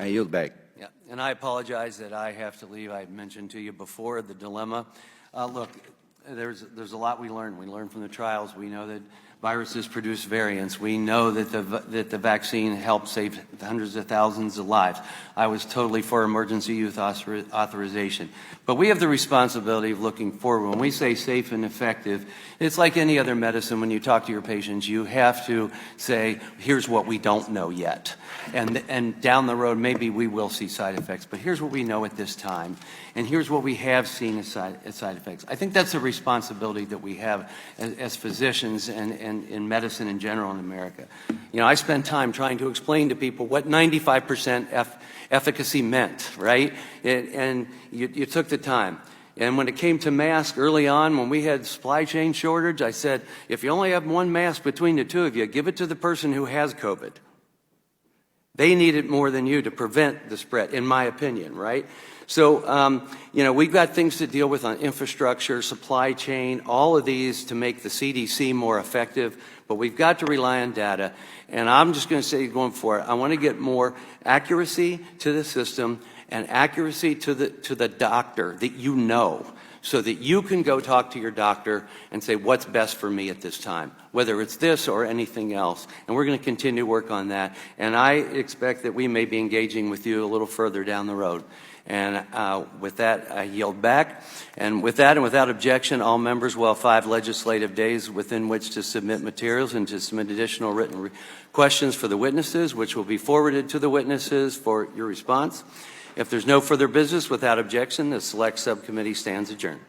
I yield back. Yeah, and I apologize that I have to leave. I mentioned to you before the dilemma. Look, there's a lot we learn. We learn from the trials. We know that viruses produce variants. We know that the vaccine helped save hundreds of thousands of lives. I was totally for emergency use authorization. But we have the responsibility of looking forward. When we say safe and effective, it's like any other medicine. When you talk to your patients, you have to say, here's what we don't know yet. And down the road, maybe we will see side effects. But here's what we know at this time. And here's what we have seen as side effects. I think that's a responsibility that we have as physicians and in medicine in general in America. You know, I spent time trying to explain to people what 95% efficacy meant, right? And you took the time. And when it came to masks early on, when we had supply chain shortage, I said, if you only have one mask between the two of you, give it to the person who has COVID. They need it more than you to prevent the spread, in my opinion, right? So, you know, we've got things to deal with on infrastructure, supply chain, all of these to make the CDC more effective, but we've got to rely on data. And I'm just going to say going forward, I want to get more accuracy to the system and accuracy to the doctor that you know, so that you can go talk to your doctor and say, what's best for me at this time, whether it's this or anything else. And we're going to continue to work on that. And I expect that we may be engaging with you a little further down the road. And with that, I yield back. And with that and without objection, all members will have 5 legislative days within which to submit materials and to submit additional written questions for the witnesses, which will be forwarded to the witnesses for your response. If there's no further business, without objection, the Select Subcommittee stands adjourned.